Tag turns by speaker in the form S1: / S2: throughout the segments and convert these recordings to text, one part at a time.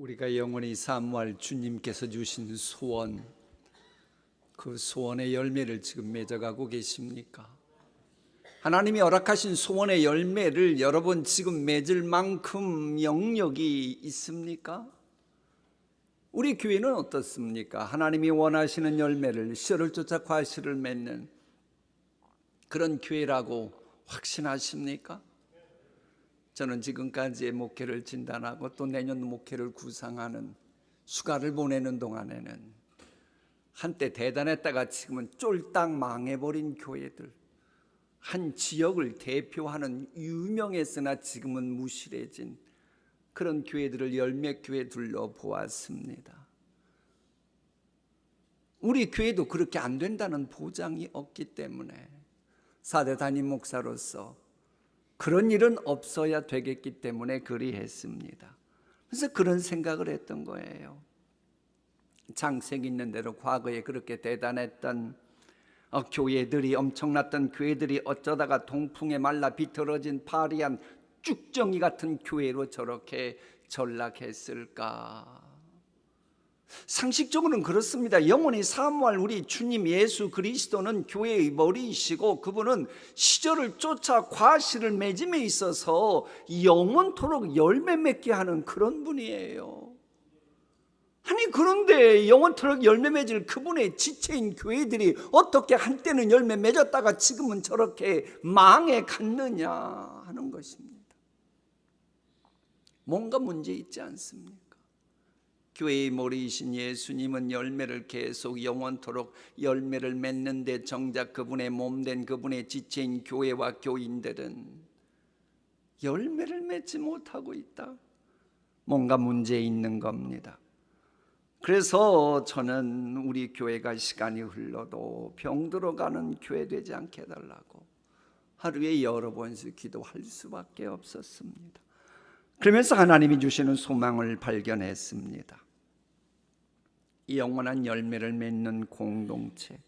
S1: 우리가 영원히 사모할 주님께서 주신 소원, 그 소원의 열매를 지금 맺어가고 계십니까? 하나님이 허락하신 소원의 열매를 여러분 지금 맺을 만큼 영역이 있습니까? 우리 교회는 어떻습니까? 하나님이 원하시는 열매를 시절을 쫓아 과실을 맺는 그런 교회라고 확신하십니까? 저는 지금까지의 목회를 진단하고 또 내년 목회를 구상하는 수가를 보내는 동안에는 한때 대단했다가 지금은 쫄딱 망해버린 교회들, 한 지역을 대표하는 유명했으나 지금은 무실해진 그런 교회들을 열몇 교회 둘러보았습니다. 우리 교회도 그렇게 안 된다는 보장이 없기 때문에 4대 담임 목사로서 그런 일은 없어야 되겠기 때문에 그리했습니다. 그래서 그런 생각을 했던 거예요. 장색 있는 대로 과거에 그렇게 대단했던 교회들이, 엄청났던 교회들이 어쩌다가 동풍에 말라 비틀어진 파리한 쭉정이 같은 교회로 저렇게 전락했을까? 상식적으로는 그렇습니다. 영원히 사모할 우리 주님 예수 그리스도는 교회의 머리이시고 그분은 시절을 쫓아 과실을 맺음에 있어서 영원토록 열매 맺게 하는 그런 분이에요. 아니 그런데 영원토록 열매 맺을 그분의 지체인 교회들이 어떻게 한때는 열매 맺었다가 지금은 저렇게 망해 갔느냐 하는 것입니다. 뭔가 문제 있지 않습니까? 교회의 머리이신 예수님은 열매를 계속 영원토록 열매를 맺는데 정작 그분의 몸된 그분의 지체인 교회와 교인들은 열매를 맺지 못하고 있다. 뭔가 문제 있는 겁니다. 그래서 저는 우리 교회가 시간이 흘러도 병들어가는 교회 되지 않게 해달라고 하루에 여러 번씩 기도할 수밖에 없었습니다. 그러면서 하나님이 주시는 소망을 발견했습니다. 이 영원한 열매를 맺는 공동체,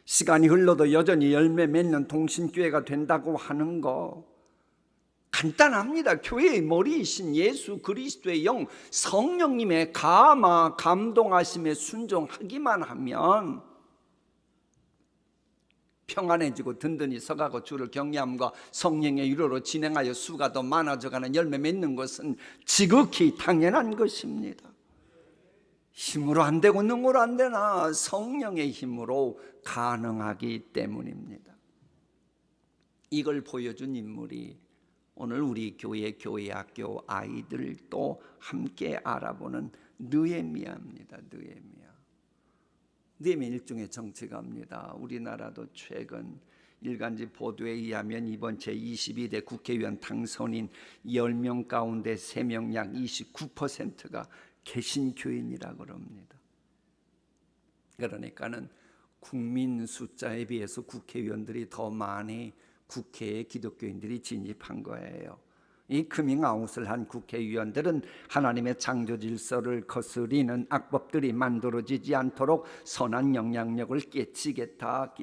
S1: 시간이 흘러도 여전히 열매 맺는 동신교회가 된다고 하는 거 간단합니다. 교회의 머리이신 예수 그리스도의 영 성령님의 감동하심에 순종하기만 하면 평안해지고 든든히 서가고 주를 경외함과 성령의 위로로 진행하여 수가 더 많아져가는 열매 맺는 것은 지극히 당연한 것입니다. 힘으로 안 되고 능으로 안 되나 성령의 힘으로 가능하기 때문입니다. 이걸 보여준 인물이 오늘 우리 교회 학교 아이들도 함께 알아보는 느헤미야입니다. 느헤미야 일종의 정치가입니다. 우리나라도 최근 일간지 보도에 의하면 이번 제22대 국회의원 당선인 10명 가운데 3명 약 29%가 개신교인이라고 합니다. 그러니까는 국민 숫자에 비해서 국회의원들이 더 많이 국회에 기독교인들이 진입한 거예요. 이 커밍아웃을 한 국회의원들은 하나님의 창조 질서를 거스리는 악법들이 만들어지지 않도록 선한 영향력을 끼치겠다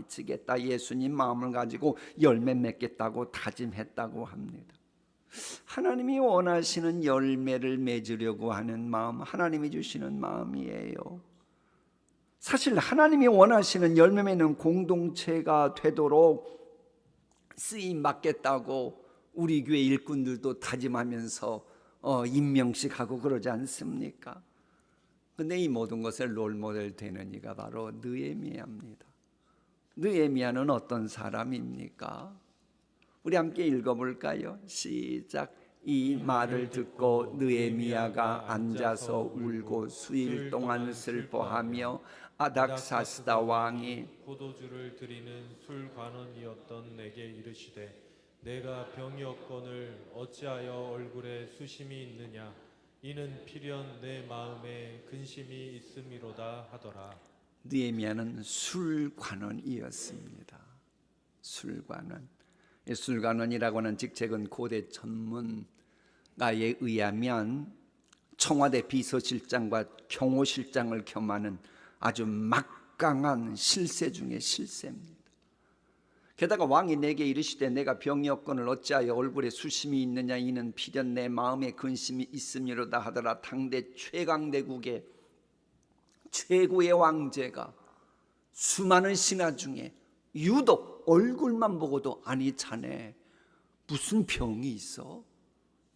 S1: 예수님 마음을 가지고 열매 맺겠다고 다짐했다고 합니다. 하나님이 원하시는 열매를 맺으려고 하는 마음, 하나님이 주시는 마음이에요. 사실 하나님이 원하시는 열매 맺는 공동체가 되도록 쓰임 받겠다고 우리 교회 일꾼들도 다짐하면서 임명식하고 그러지 않습니까? 근데 이 모든 것을 롤모델 되는 이가 바로 느헤미야입니다. 느헤미야는 어떤 사람입니까? 우리 함께 읽어볼까요? 시작. 이 말을 듣고 느헤미야가 앉아서 울고 수일 동안 슬퍼하며 아닥사스다 왕이
S2: 포도주를 드리는 술관원이었던 내게 이르시되 내가 병이 없거늘 어찌하여 얼굴에 수심이 있느냐 이는 필연 내 마음에 근심이 있음이로다 하더라.
S1: 느헤미야는 술관원이었습니다. 술관원이라고 하는 직책은 고대 전문가에 의하면 청와대 비서실장과 경호실장을 겸하는 아주 막강한 실세 중의 실세입니다. 게다가 왕이 내게 이르시되 내가 병이었거늘 어찌하여 얼굴에 수심이 있느냐 이는 필연 내 마음에 근심이 있음이로다 하더라. 당대 최강대국의 최고의 왕제가 수많은 신하 중에 유독 얼굴만 보고도 아니 자네 무슨 병이 있어?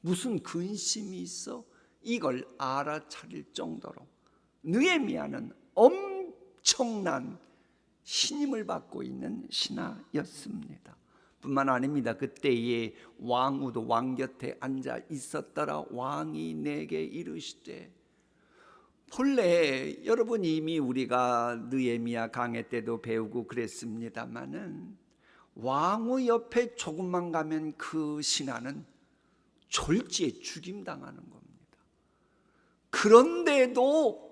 S1: 무슨 근심이 있어? 이걸 알아차릴 정도로 느헤미야는 엄청난 신임을 받고 있는 신하였습니다. 뿐만 아닙니다. 그때에 왕후도 왕 곁에 앉아 있었더라. 왕이 내게 이르시되, 본래 여러분 이미 우리가 느헤미야 강해 때도 배우고 그랬습니다마는 왕후 옆에 조금만 가면 그 신하는 졸지에 죽임당하는 겁니다. 그런데도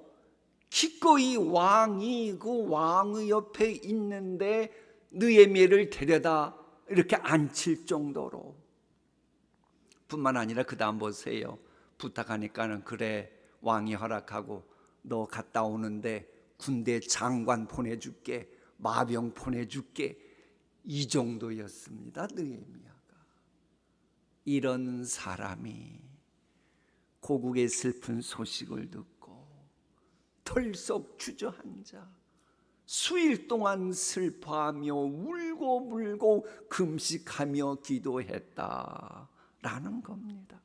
S1: 기꺼이 왕이 그 왕의 옆에 있는데 느헤미야를 데려다 이렇게 앉힐 정도로. 뿐만 아니라 그 다음 보세요. 부탁하니까는 그래 왕이 허락하고 너 갔다 오는데 군대 장관 보내줄게, 마병 보내줄게, 이 정도였습니다. 느헤미야가. 이런 사람이 고국의 슬픈 소식을 듣고 털썩 주저앉아 수일 동안 슬퍼하며 울고 불고 금식하며 기도했다라는 겁니다.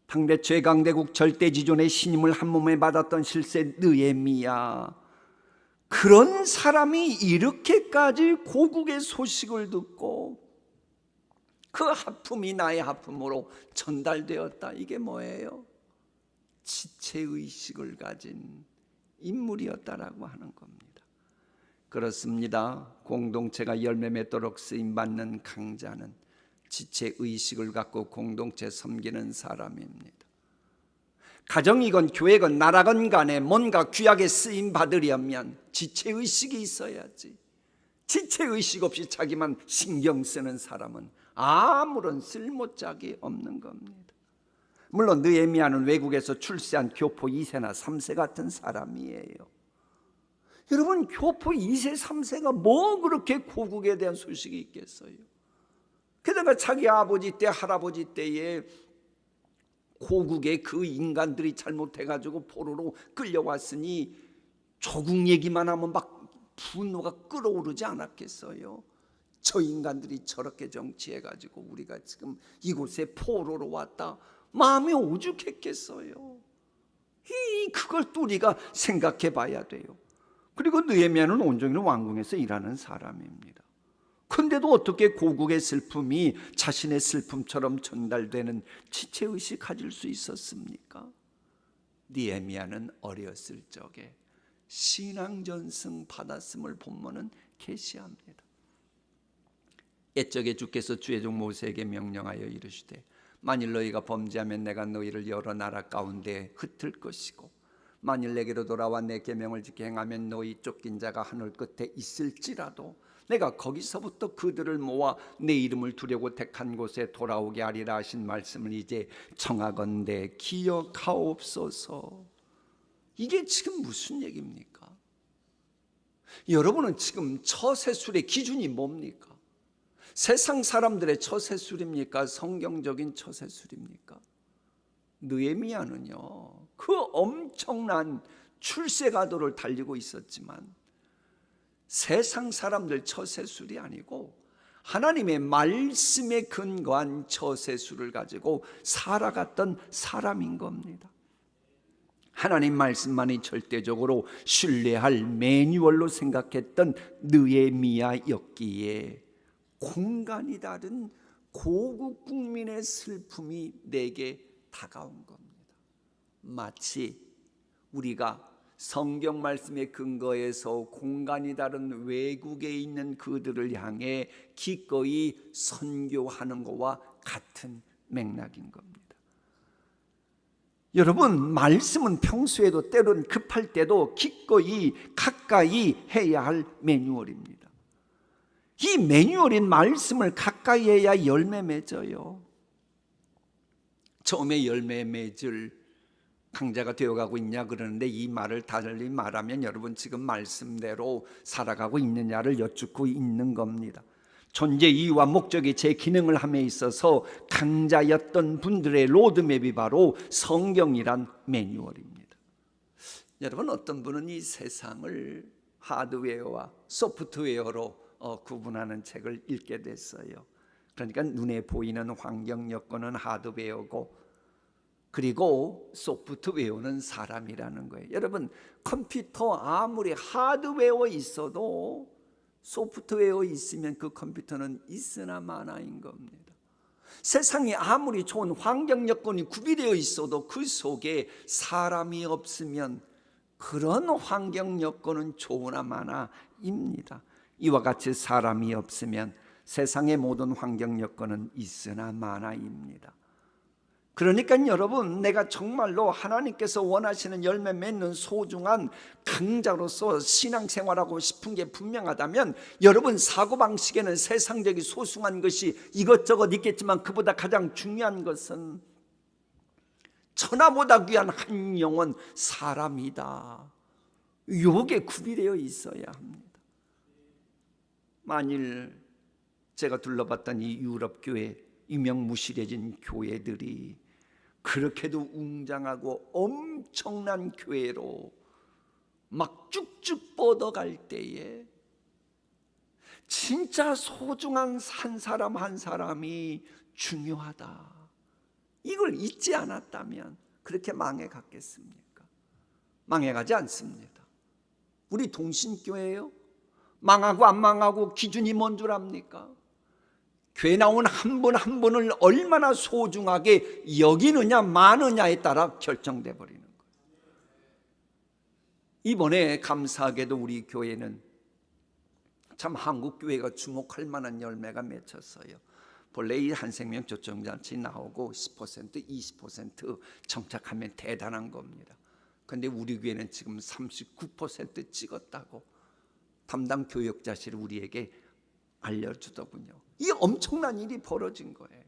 S1: 당대 최강대국 절대지존의 신임을 한 몸에 받았던 실세 느헤미야, 그런 사람이 이렇게까지 고국의 소식을 듣고 그 하품이 나의 하품으로 전달되었다. 이게 뭐예요? 지체의식을 가진 인물이었다라고 하는 겁니다. 그렇습니다. 공동체가 열매 맺도록 쓰임받는 강자는 지체의식을 갖고 공동체 섬기는 사람입니다. 가정이건 교회건 나라건 간에 뭔가 귀하게 쓰임받으려면 지체의식이 있어야지. 지체의식 없이 자기만 신경 쓰는 사람은 아무런 쓸모짝이 없는 겁니다. 물론 느헤미야는 외국에서 출세한 교포 2세나 3세 같은 사람이에요. 여러분, 교포 2세 3세가 뭐 그렇게 고국에 대한 소식이 있겠어요? 게다가 자기 아버지 때 할아버지 때에 고국에 그 인간들이 잘못해가지고 포로로 끌려왔으니 조국 얘기만 하면 막 분노가 끓어오르지 않았겠어요? 저 인간들이 저렇게 정치해가지고 우리가 지금 이곳에 포로로 왔다, 마음이 오죽했겠어요? 그걸 또 우리가 생각해 봐야 돼요. 그리고 느헤미야는 온종일 왕궁에서 일하는 사람입니다. 그런데도 어떻게 고국의 슬픔이 자신의 슬픔처럼 전달되는 지체의식 가질 수 있었습니까? 느헤미야는 어렸을 적에 신앙전승 받았음을 본문은 계시합니다. 옛적에 주께서 주의 종 모세에게 명령하여 이르시되 만일 너희가 범죄하면 내가 너희를 여러 나라 가운데 흩을 것이고 만일 내게로 돌아와 내 계명을 지켜 행하면 너희 쫓긴 자가 하늘 끝에 있을지라도 내가 거기서부터 그들을 모아 내 이름을 두려고 택한 곳에 돌아오게 하리라 하신 말씀을 이제 청하건대 기억하옵소서. 이게 지금 무슨 얘기입니까? 여러분은 지금 처세술의 기준이 뭡니까? 세상 사람들의 처세술입니까? 성경적인 처세술입니까? 느헤미야는요, 그 엄청난 출세가도를 달리고 있었지만 세상 사람들 처세술이 아니고 하나님의 말씀에 근거한 처세술을 가지고 살아갔던 사람인 겁니다. 하나님 말씀만이 절대적으로 신뢰할 매뉴얼로 생각했던 느헤미야였기에 공간이 다른 고국 국민의 슬픔이 내게 다가온 겁니다. 마치 우리가 성경 말씀에 근거해서 공간이 다른 외국에 있는 그들을 향해 기꺼이 선교하는 것과 같은 맥락인 겁니다. 여러분, 말씀은 평소에도 때론 급할 때도 기꺼이 가까이 해야 할 매뉴얼입니다. 이 매뉴얼인 말씀을 가까이 해야 열매 맺어요. 처음에 열매 맺을 강자가 되어가고 있냐 그러는데, 이 말을 달리 말하면 여러분 지금 말씀대로 살아가고 있느냐를 여쭙고 있는 겁니다. 존재 이유와 목적이 제 기능을 함에 있어서 강자였던 분들의 로드맵이 바로 성경이란 매뉴얼입니다. 여러분, 어떤 분은 이 세상을 하드웨어와 소프트웨어로 구분하는 책을 읽게 됐어요. 그러니까 눈에 보이는 환경 여건은 하드웨어고, 그리고 소프트웨어는 사람이라는 거예요. 여러분, 컴퓨터 아무리 하드웨어 있어도 소프트웨어 있으면 그 컴퓨터는 있으나 마나인 겁니다. 세상이 아무리 좋은 환경 여건이 구비되어 있어도 그 속에 사람이 없으면 그런 환경 여건은 좋으나 마나입니다. 이와 같이 사람이 없으면 세상의 모든 환경 여건은 있으나 마나입니다. 그러니까 여러분, 내가 정말로 하나님께서 원하시는 열매 맺는 소중한 강자로서 신앙생활하고 싶은 게 분명하다면, 여러분 사고방식에는 세상적인 소중한 것이 이것저것 있겠지만 그보다 가장 중요한 것은 천하보다 귀한 한 영혼, 사람이다. 요게 구비되어 있어야 합니다. 만일 제가 둘러봤던 이 유럽 교회, 유명무실해진 교회들이 그렇게도 웅장하고 엄청난 교회로 막 쭉쭉 뻗어갈 때에 진짜 소중한 한 사람 한 사람이 중요하다, 이걸 잊지 않았다면 그렇게 망해갔겠습니까? 망해가지 않습니다. 우리 동신교회요, 망하고 안 망하고 기준이 뭔 줄 압니까? 교회 나온 한 분 한 분을 얼마나 소중하게 여기느냐 마느냐에 따라 결정돼 버리는 거예요. 이번에 감사하게도 우리 교회는 참 한국 교회가 주목할 만한 열매가 맺혔어요. 본래 이 한생명 초청잔치 나오고 10% 20% 정착하면 대단한 겁니다. 그런데 우리 교회는 지금 39% 찍었다고 담당 교역자실이 우리에게 알려주더군요. 이 엄청난 일이 벌어진 거예요.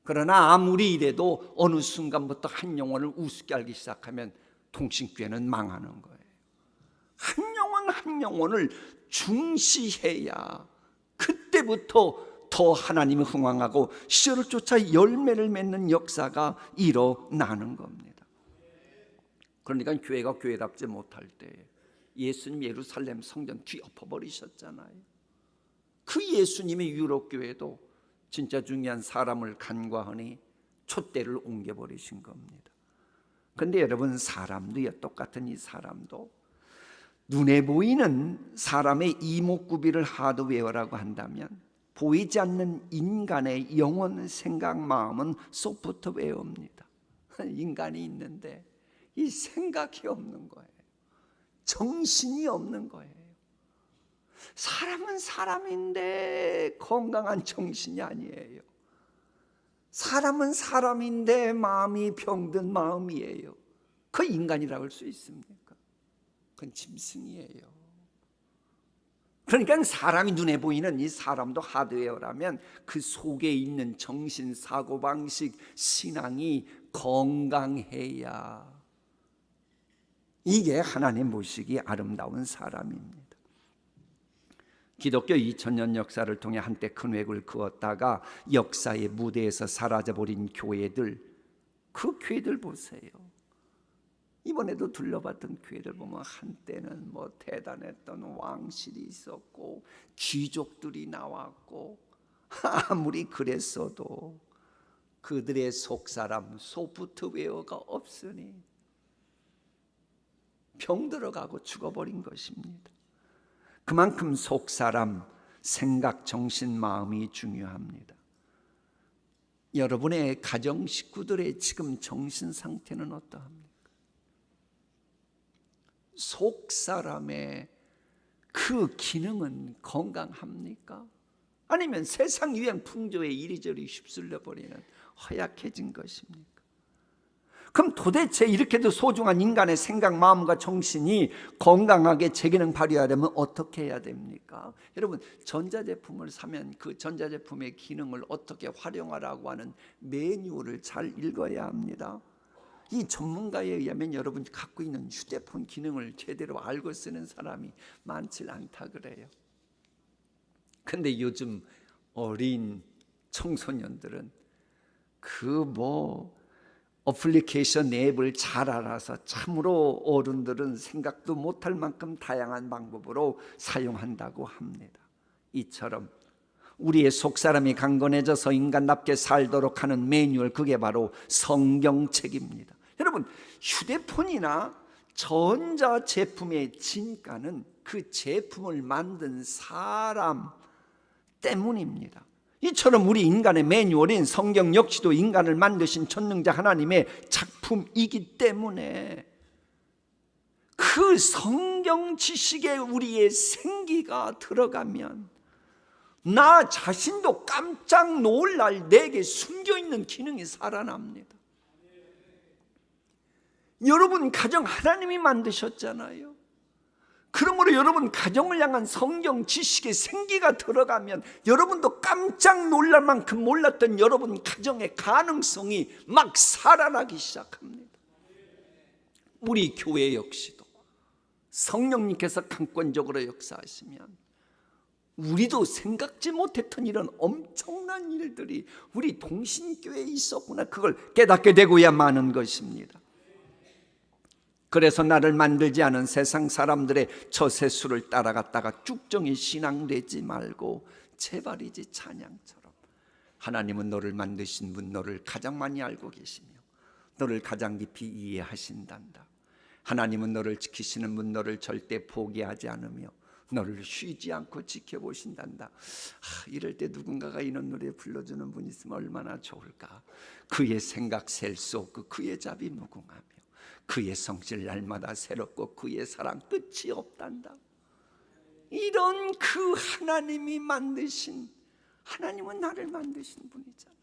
S1: 그러나 아무리 이래도 어느 순간부터 한 영혼을 우습게 알기 시작하면 동신교회는 망하는 거예요. 한 영혼 한 영혼을 중시해야 그때부터 더 하나님을 흥왕하고 시절을 쫓아 열매를 맺는 역사가 일어나는 겁니다. 그러니까 교회가 교회답지 못할 때 예수님 예루살렘 성전 뒤엎어버리셨잖아요. 그 예수님의 유럽 교회도 진짜 중요한 사람을 간과하니 촛대를 옮겨버리신 겁니다. 그런데 여러분, 사람도요, 똑같은 이 사람도 눈에 보이는 사람의 이목구비를 하드웨어라고 한다면 보이지 않는 인간의 영혼, 생각, 마음은 소프트웨어입니다. 인간이 있는데 이 생각이 없는 거예요. 정신이 없는 거예요. 사람은 사람인데 건강한 정신이 아니에요. 사람은 사람인데 마음이 병든 마음이에요. 그 인간이라고 할 수 있습니까? 그건 짐승이에요. 그러니까 사람이 눈에 보이는 이 사람도 하드웨어라면 그 속에 있는 정신, 사고방식, 신앙이 건강해야 이게 하나님 보시기 아름다운 사람입니다. 기독교 2000년 역사를 통해 한때 큰 획을 그었다가 역사의 무대에서 사라져버린 교회들, 그 교회들 보세요. 이번에도 둘러봤던 교회들 보면 한때는 뭐 대단했던 왕실이 있었고 귀족들이 나왔고, 아무리 그랬어도 그들의 속사람 소프트웨어가 없으니 병들어가고 죽어버린 것입니다. 그만큼 속사람, 생각, 정신, 마음이 중요합니다. 여러분의 가정 식구들의 지금 정신 상태는 어떠합니까? 속사람의 그 기능은 건강합니까? 아니면 세상 유행 풍조에 이리저리 휩쓸려 버리는 허약해진 것입니까? 그럼 도대체 이렇게도 소중한 인간의 생각, 마음과 정신이 건강하게 제 기능 발휘하려면 어떻게 해야 됩니까? 여러분, 전자제품을 사면 그 전자제품의 기능을 어떻게 활용하라고 하는 매뉴얼을 잘 읽어야 합니다. 이 전문가에 의하면 여러분이 갖고 있는 휴대폰 기능을 제대로 알고 쓰는 사람이 많지 않다 그래요. 근데 요즘 어린 청소년들은 그 어플리케이션 앱을 잘 알아서 참으로 어른들은 생각도 못할 만큼 다양한 방법으로 사용한다고 합니다. 이처럼 우리의 속사람이 강건해져서 인간답게 살도록 하는 매뉴얼, 그게 바로 성경책입니다. 여러분, 휴대폰이나 전자 제품의 진가는 그 제품을 만든 사람 때문입니다. 이처럼 우리 인간의 매뉴얼인 성경 역시도 인간을 만드신 전능자 하나님의 작품이기 때문에 그 성경 지식에 우리의 생기가 들어가면 나 자신도 깜짝 놀랄 내게 숨겨있는 기능이 살아납니다. 여러분 가정 하나님이 만드셨잖아요. 그러므로 여러분 가정을 향한 성경 지식의 생기가 들어가면 여러분도 깜짝 놀랄 만큼 몰랐던 여러분 가정의 가능성이 막 살아나기 시작합니다. 우리 교회 역시도 성령님께서 강권적으로 역사하시면 우리도 생각지 못했던 이런 엄청난 일들이 우리 동신교회에 있었구나, 그걸 깨닫게 되고야 마는 것입니다. 그래서 나를 만들지 않은 세상 사람들의 저세수를 따라갔다가 쭉정이 신앙되지 말고 제발이지 찬양처럼 하나님은 너를 만드신 분, 너를 가장 많이 알고 계시며 너를 가장 깊이 이해하신단다. 하나님은 너를 지키시는 분, 너를 절대 포기하지 않으며 너를 쉬지 않고 지켜보신단다. 이럴 때 누군가가 이런 노래 불러주는 분이 있으면 얼마나 좋을까. 그의 생각 셀 수 없고 그의 자비 무궁하며 그의 성실 날마다 새롭고 그의 사랑 끝이 없단다. 이런 그 하나님이 만드신, 하나님은 나를 만드신 분이잖아요.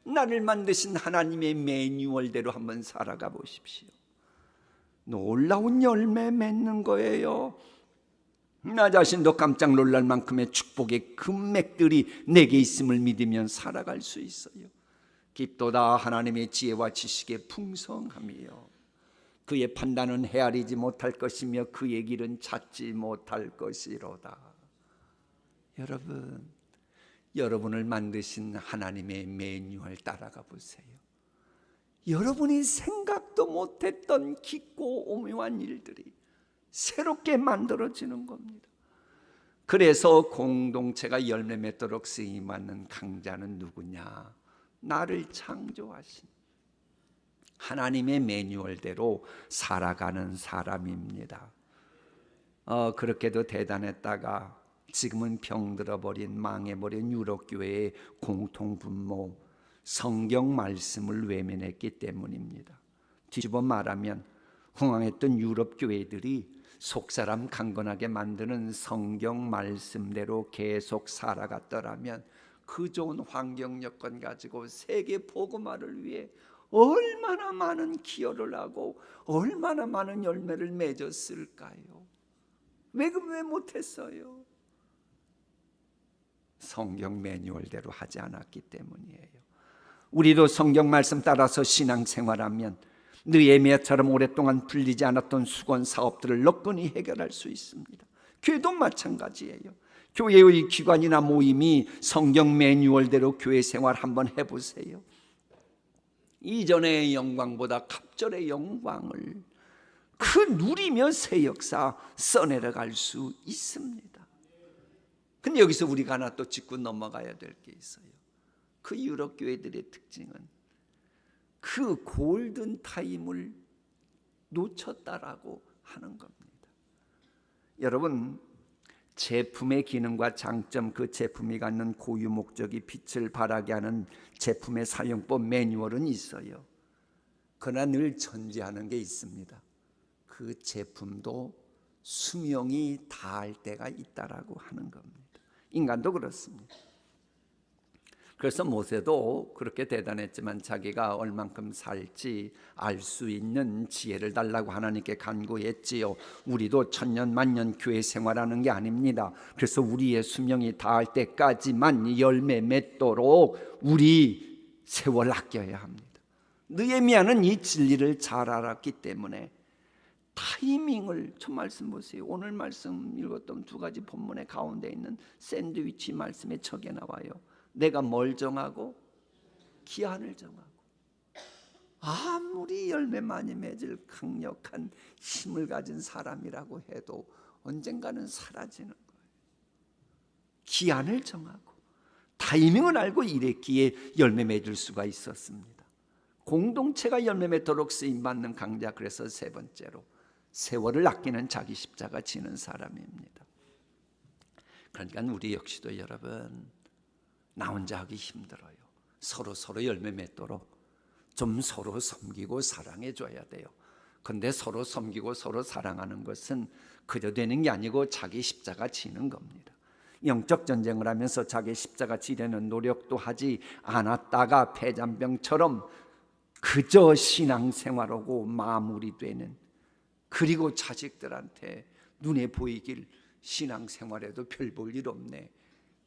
S1: 나를 만드신 하나님의 매뉴얼대로 한번 살아가 보십시오. 놀라운 열매 맺는 거예요. 나 자신도 깜짝 놀랄 만큼의 축복의 금맥들이 내게 있음을 믿으면 살아갈 수 있어요. 깊도다 하나님의 지혜와 지식의 풍성함이요 그의 판단은 헤아리지 못할 것이며 그의 길은 찾지 못할 것이로다. 여러분을 만드신 하나님의 매뉴얼 따라가 보세요. 여러분이 생각도 못했던 깊고 오묘한 일들이 새롭게 만들어지는 겁니다. 그래서 공동체가 열매 맺도록 쓰임받는 강자는 누구냐? 나를 창조하신 하나님의 매뉴얼대로 살아가는 사람입니다. 그렇게도 대단했다가 지금은 병들어버린, 망해버린 유럽교회의 공통분모, 성경 말씀을 외면했기 때문입니다. 뒤집어 말하면 흥황했던 유럽교회들이 속사람 강건하게 만드는 성경 말씀대로 계속 살아갔더라면 그 좋은 환경 여건 가지고 세계 복음화를 위해 얼마나 많은 기여를 하고 얼마나 많은 열매를 맺었을까요? 왜 못했어요? 성경 매뉴얼대로 하지 않았기 때문이에요. 우리도 성경 말씀 따라서 신앙생활하면 느헤미야처럼 오랫동안 풀리지 않았던 수건 사업들을 너끈히 해결할 수 있습니다. 교회도 마찬가지예요. 교회의 기관이나 모임이 성경 매뉴얼대로 교회 생활 한번 해보세요. 이전의 영광보다 갑절의 영광을 누리며 새 역사 써내려갈 수 있습니다. 근데 여기서 우리가 하나 또 짚고 넘어가야 될 게 있어요. 그 유럽 교회들의 특징은 그 골든 타임을 놓쳤다라고 하는 겁니다. 여러분, 제품의 기능과 장점, 그 제품이 갖는 고유 목적이 빛을 발하게 하는 제품의 사용법 매뉴얼은 있어요. 그러나 늘 전제하는 게 있습니다. 그 제품도 수명이 다할 때가 있다라고 하는 겁니다. 인간도 그렇습니다. 그래서 모세도 그렇게 대단했지만 자기가 얼만큼 살지 알 수 있는 지혜를 달라고 하나님께 간구했지요. 우리도 천년 만년 교회 생활하는 게 아닙니다. 그래서 우리의 수명이 다할 때까지만 열매 맺도록 우리 세월 아껴야 합니다. 느헤미야는 이 진리를 잘 알았기 때문에 타이밍을, 저 말씀 보세요. 오늘 말씀 읽었던 두 가지 본문의 가운데 있는 샌드위치 말씀에 저게 나와요. 내가 뭘 정하고? 기한을 정하고. 아무리 열매 많이 맺을 강력한 힘을 가진 사람이라고 해도 언젠가는 사라지는 거예요. 기한을 정하고 타이밍을 알고 일했기에 열매 맺을 수가 있었습니다. 공동체가 열매 맺도록 쓰임받는 강자. 그래서 세 번째로 세월을 아끼는 자기 십자가 지는 사람입니다. 그러니까 우리 역시도 여러분, 나 혼자 하기 힘들어요. 서로 열매 맺도록 좀 서로 섬기고 사랑해 줘야 돼요. 근데 서로 섬기고 서로 사랑하는 것은 그저 되는 게 아니고 자기 십자가 지는 겁니다. 영적 전쟁을 하면서 자기 십자가 지려는 노력도 하지 않았다가 폐잔병처럼 그저 신앙생활하고 마무리되는, 그리고 자식들한테 눈에 보이길 신앙생활에도 별 볼 일 없네,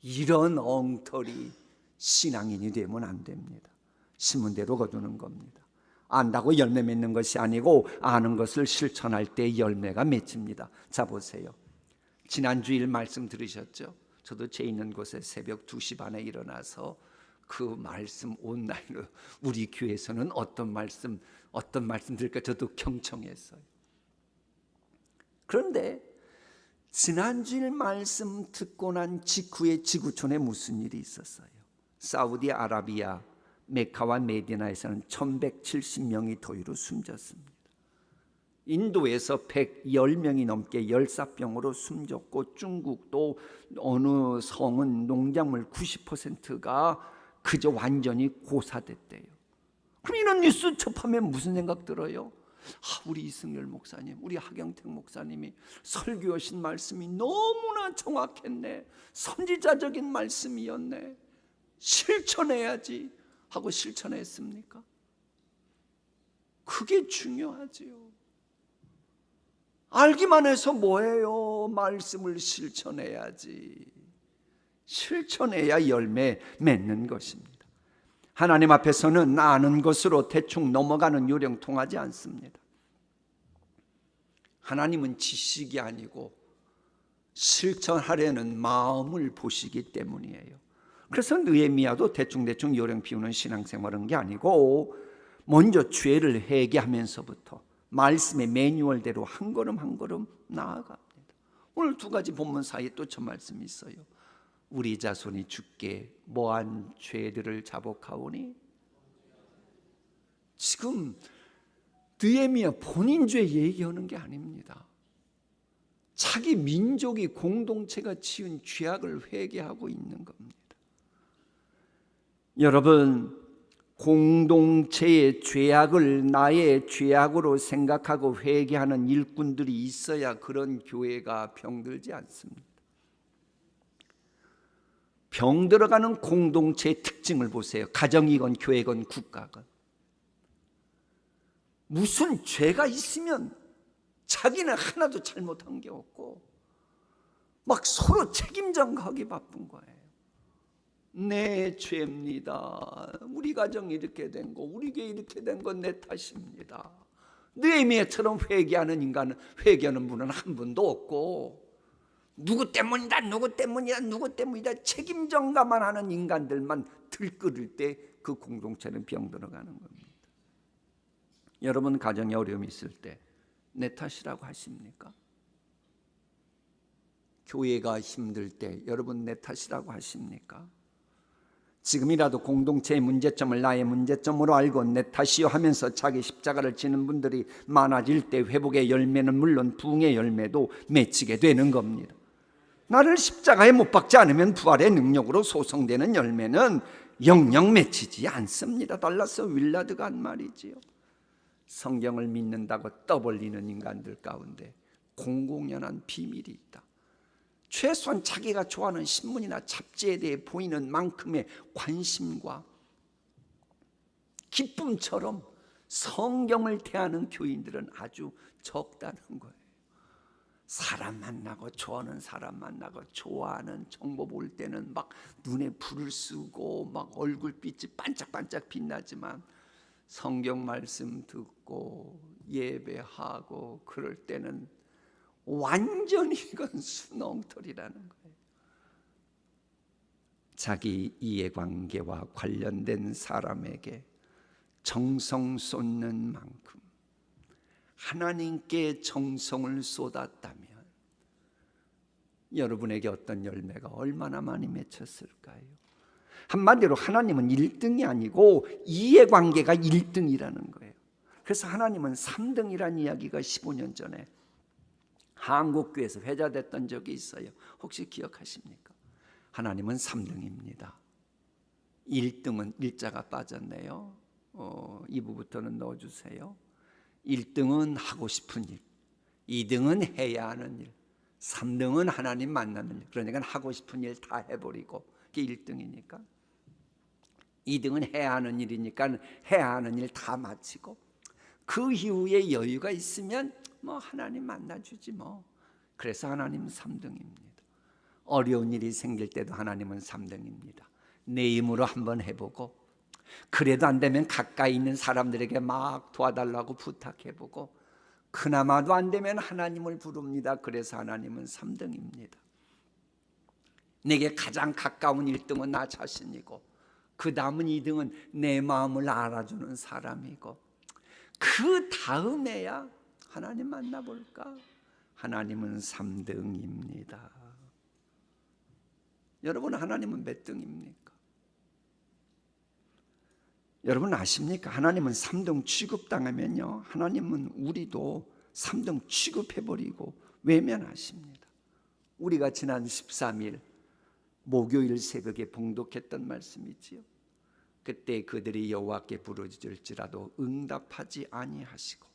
S1: 이런 엉터리 신앙인이 되면 안 됩니다. 심은 대로 거두는 겁니다. 안다고 열매 맺는 것이 아니고 아는 것을 실천할 때 열매가 맺힙니다. 자 보세요. 지난 주일 말씀 들으셨죠? 저도 제 있는 곳에 새벽 2시 반에 일어나서 그 말씀 온라인으로, 우리 교회에서는 어떤 말씀 들을까 저도 경청했어요. 그런데 지난주일 말씀 듣고 난 직후에 지구촌에 무슨 일이 있었어요? 사우디아라비아 메카와 메디나에서는 1170명이 더위로 숨졌습니다. 인도에서 110명이 넘게 열사병으로 숨졌고, 중국도 어느 성은 농작물 90%가 그저 완전히 고사됐대요. 그럼 이런 뉴스 접하면 무슨 생각 들어요? 우리 이승열 목사님, 우리 하경택 목사님이 설교하신 말씀이 너무나 정확했네, 선지자적인 말씀이었네, 실천해야지 하고 실천했습니까? 그게 중요하지요. 알기만 해서 뭐해요? 말씀을 실천해야지. 실천해야 열매 맺는 것입니다. 하나님 앞에서는 아는 것으로 대충 넘어가는 요령 통하지 않습니다. 하나님은 지식이 아니고 실천하려는 마음을 보시기 때문이에요. 그래서 느헤미야도 대충대충 요령 피우는 신앙생활은 게 아니고 먼저 죄를 회개하면서부터 말씀의 매뉴얼대로 한 걸음 한 걸음 나아갑니다. 오늘 두 가지 본문 사이에 또 저 말씀이 있어요. 우리 자손이 주께 뭐한 죄들을 자복하오니? 지금 느헤미야 본인 죄 얘기하는 게 아닙니다. 자기 민족이 공동체가 지은 죄악을 회개하고 있는 겁니다. 여러분, 공동체의 죄악을 나의 죄악으로 생각하고 회개하는 일꾼들이 있어야 그런 교회가 병들지 않습니다. 병들어가는 공동체의 특징을 보세요. 가정이건 교회건 국가건. 무슨 죄가 있으면 자기는 하나도 잘못한 게 없고 막 서로 책임전가하기 바쁜 거예요. 내 죄입니다. 우리 가정이 이렇게 된 거, 우리 교회 이렇게 된 건 내 탓입니다. 느헤미야처럼 회개하는 분은 한 분도 없고, 누구 때문이다 책임 전가만 하는 인간들만 들끓을 때 그 공동체는 병들어가는 겁니다. 여러분 가정에 어려움이 있을 때 내 탓이라고 하십니까? 교회가 힘들 때 여러분 내 탓이라고 하십니까? 지금이라도 공동체의 문제점을 나의 문제점으로 알고 내 탓이요 하면서 자기 십자가를 지는 분들이 많아질 때 회복의 열매는 물론 부흥의 열매도 맺히게 되는 겁니다. 나를 십자가에 못 박지 않으면 부활의 능력으로 소성되는 열매는 영영 맺히지 않습니다. 달라스 윌라드가 한 말이지요. 성경을 믿는다고 떠벌리는 인간들 가운데 공공연한 비밀이 있다. 최소한 자기가 좋아하는 신문이나 잡지에 대해 보이는 만큼의 관심과 기쁨처럼 성경을 대하는 교인들은 아주 적다는 거예요. 사람 만나고 좋아하는 사람 만나고 좋아하는 정보 볼 때는 막 눈에 불을 쓰고 막 얼굴빛이 반짝반짝 빛나지만 성경 말씀 듣고 예배하고 그럴 때는 완전히 이건 순엉터리라는 거예요. 자기 이해관계와 관련된 사람에게 정성 쏟는 만큼 하나님께 정성을 쏟았다면 여러분에게 어떤 열매가 얼마나 많이 맺혔을까요? 한마디로 하나님은 1등이 아니고 이해관계가 1등이라는 거예요. 그래서 하나님은 3등이라는 이야기가 15년 전에 한국교회에서 회자됐던 적이 있어요. 혹시 기억하십니까? 하나님은 3등입니다. 1등은 일자가 빠졌네요. 2부부터는 넣어주세요. 1등은 하고 싶은 일, 2등은 해야 하는 일, 3등은 하나님 만나는 일. 그러니까 하고 싶은 일 다 해버리고 그게 1등이니까. 2등은 해야 하는 일이니까 해야 하는 일 다 마치고 그 이후에 여유가 있으면 뭐 하나님 만나주지 뭐. 그래서 하나님 3등입니다. 어려운 일이 생길 때도 하나님은 3등입니다. 내 힘으로 한번 해보고 그래도 안 되면 가까이 있는 사람들에게 막 도와달라고 부탁해보고 그나마도 안 되면 하나님을 부릅니다. 그래서 하나님은 3등입니다. 내게 가장 가까운 1등은 나 자신이고 그 다음은 2등은 내 마음을 알아주는 사람이고 그 다음에야 하나님 만나볼까? 하나님은 3등입니다. 여러분, 하나님은 몇 등입니까? 여러분 아십니까? 하나님은 3등 취급당하면요, 하나님은 우리도 3등 취급해버리고 외면하십니다. 우리가 지난 13일 목요일 새벽에 봉독했던 말씀이지요. 그때 그들이 여호와께 부르짖을지라도 응답하지 아니하시고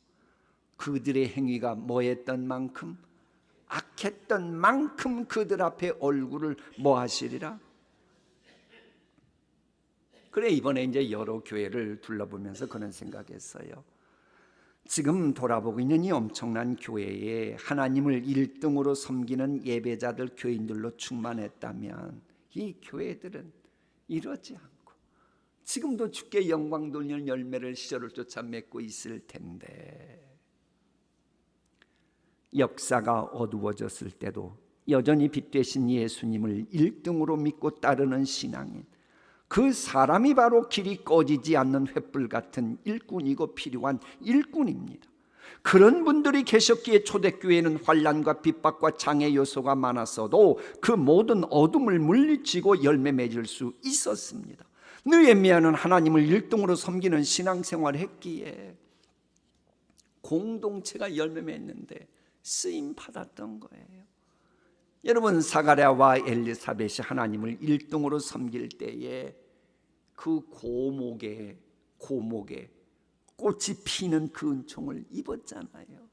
S1: 그들의 행위가 뭐했던 만큼, 악했던 만큼 그들 앞에 얼굴을 뭐하시리라? 그래, 이번에 이제 여러 교회를 둘러보면서 그런 생각했어요. 지금 돌아보고 있는 이 엄청난 교회에 하나님을 1등으로 섬기는 예배자들, 교인들로 충만했다면 이 교회들은 이러지 않고 지금도 주께 영광 돌리는 열매를 시절을 쫓아 맺고 있을 텐데, 역사가 어두워졌을 때도 여전히 빛 되신 예수님을 1등으로 믿고 따르는 신앙인, 그 사람이 바로 길이 꺼지지 않는 횃불 같은 일꾼이고 필요한 일꾼입니다. 그런 분들이 계셨기에 초대교회는 환난과 핍박과 장애 요소가 많았어도 그 모든 어둠을 물리치고 열매 맺을 수 있었습니다. 느헤미야는 하나님을 1등으로 섬기는 신앙생활을 했기에 공동체가 열매 맺는데 쓰임 받았던 거예요. 여러분, 사가랴와 엘리사벳이 하나님을 1등으로 섬길 때에 그 고목에 꽃이 피는 그 은총을 입었잖아요.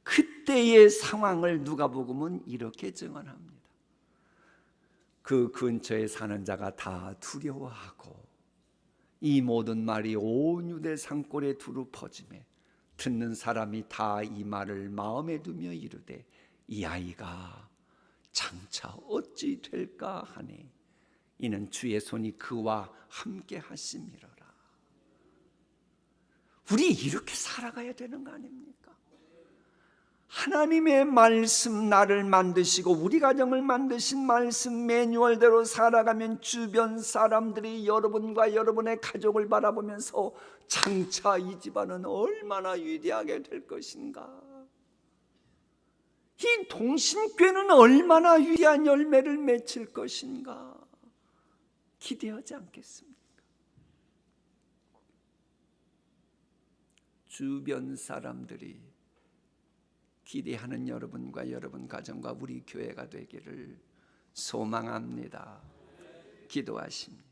S1: 그때의 상황을 누가복음은 이렇게 증언합니다. 그 근처에 사는 자가 다 두려워하고 이 모든 말이 온 유대 산골에 두루 퍼지매 듣는 사람이 다 이 말을 마음에 두며 이르되 이 아이가 장차 어찌 될까 하니 이는 주의 손이 그와 함께 하심이로라. 우리 이렇게 살아가야 되는 거 아닙니까? 하나님의 말씀, 나를 만드시고 우리 가정을 만드신 말씀 매뉴얼대로 살아가면 주변 사람들이 여러분과 여러분의 가족을 바라보면서 장차 이 집안은 얼마나 위대하게 될 것인가, 이 동신교회는 얼마나 위대한 열매를 맺힐 것인가 기대하지 않겠습니까? 주변 사람들이 기대하는 여러분과 여러분 가정과 우리 교회가 되기를 소망합니다. 기도하십니다.